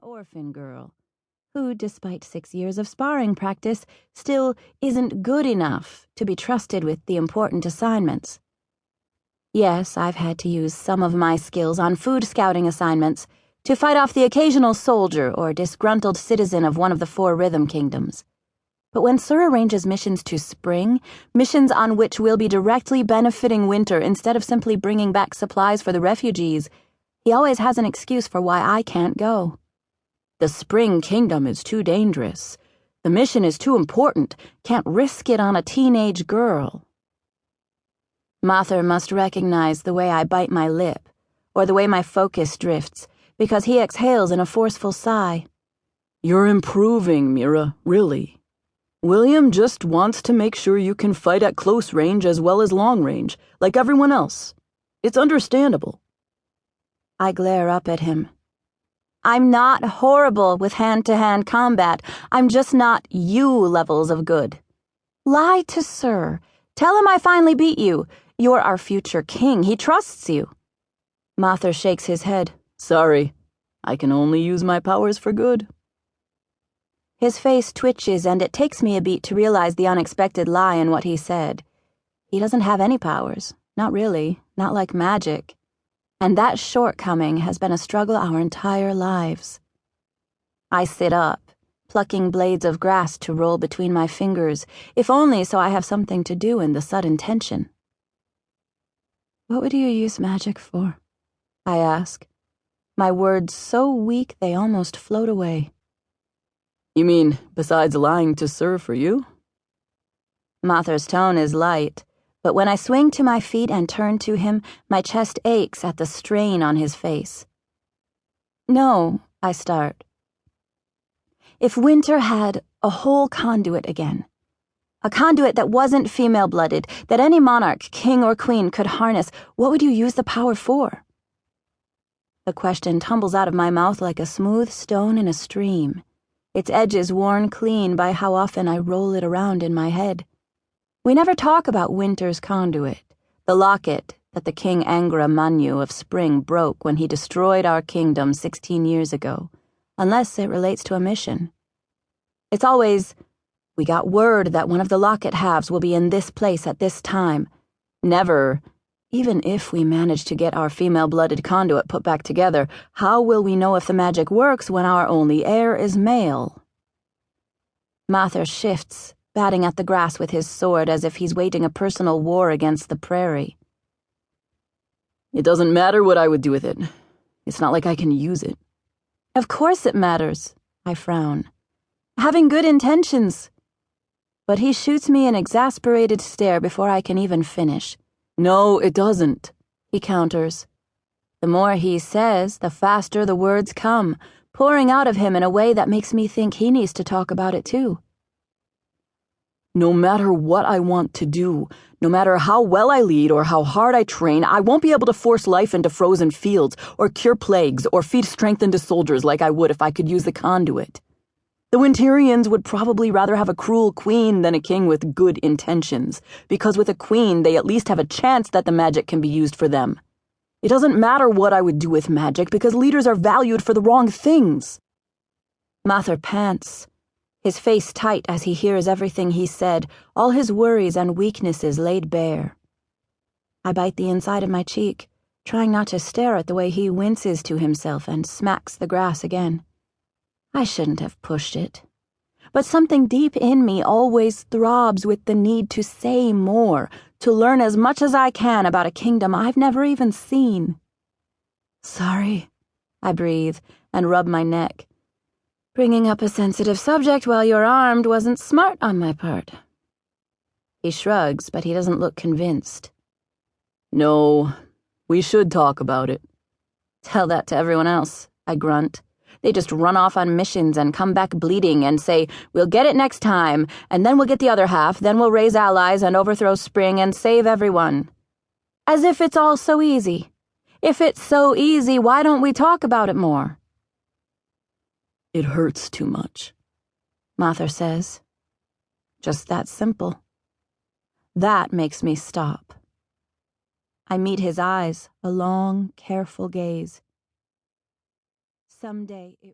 orphan girl who, despite 6 years of sparring practice, still isn't good enough to be trusted with the important assignments. Yes, I've had to use some of my skills on food scouting assignments to fight off the occasional soldier or disgruntled citizen of one of the 4 rhythm kingdoms. But when Sir arranges missions to Spring, missions on which we'll be directly benefiting Winter instead of simply bringing back supplies for the refugees, he always has an excuse for why I can't go. The Spring Kingdom is too dangerous. The mission is too important. Can't risk it on a teenage girl. Mather must recognize the way I bite my lip, or the way my focus drifts, because he exhales in a forceful sigh. You're improving, Meira, really. William just wants to make sure you can fight at close range as well as long range, like everyone else. It's understandable. I glare up at him. I'm not horrible with hand-to-hand combat. I'm just not you levels of good. Lie to Sir. Tell him I finally beat you. You're our future king. He trusts you. Mather shakes his head. Sorry. I can only use my powers for good. His face twitches, and it takes me a beat to realize the unexpected lie in what he said. He doesn't have any powers. Not really. Not like magic. And that shortcoming has been a struggle our entire lives. I sit up, plucking blades of grass to roll between my fingers, if only so I have something to do in the sudden tension. What would you use magic for? I ask, my words so weak they almost float away. You mean, besides lying to Sir for you? Mather's tone is light, but when I swing to my feet and turn to him, my chest aches at the strain on his face. No, I start. If Winter had a whole conduit again, a conduit that wasn't female-blooded, that any monarch, king or queen could harness, what would you use the power for? The question tumbles out of my mouth like a smooth stone in a stream, its edges worn clean by how often I roll it around in my head. We never talk about Winter's conduit, the locket that the King Angra Manyu of Spring broke when he destroyed our kingdom 16 years ago, unless it relates to a mission. It's always, we got word that one of the locket halves will be in this place at this time. Never, even if we manage to get our female-blooded conduit put back together, how will we know if the magic works when our only heir is male? Mather shifts, batting at the grass with his sword as if he's waging a personal war against the prairie. It doesn't matter what I would do with it. It's not like I can use it. Of course it matters, I frown. Having good intentions. But he shoots me an exasperated stare before I can even finish. No, it doesn't, he counters. The more he says, the faster the words come, pouring out of him in a way that makes me think he needs to talk about it too. No matter what I want to do, no matter how well I lead or how hard I train, I won't be able to force life into frozen fields or cure plagues or feed strength into soldiers like I would if I could use the conduit. The Winterians would probably rather have a cruel queen than a king with good intentions, because with a queen they at least have a chance that the magic can be used for them. It doesn't matter what I would do with magic because leaders are valued for the wrong things. Mather pants, his face tight as he hears everything he said, all his worries and weaknesses laid bare. I bite the inside of my cheek, trying not to stare at the way he winces to himself and smacks the grass again. I shouldn't have pushed it. But something deep in me always throbs with the need to say more, to learn as much as I can about a kingdom I've never even seen. Sorry, I breathe and rub my neck. Bringing up a sensitive subject while you're armed wasn't smart on my part. He shrugs, but he doesn't look convinced. No, we should talk about it. Tell that to everyone else, I grunt. They just run off on missions and come back bleeding and say, we'll get it next time, and then we'll get the other half, then we'll raise allies and overthrow Spring and save everyone. As if it's all so easy. If it's so easy, why don't we talk about it more? It hurts too much, Mather says. Just that simple. That makes me stop. I meet his eyes, a long, careful gaze. Someday it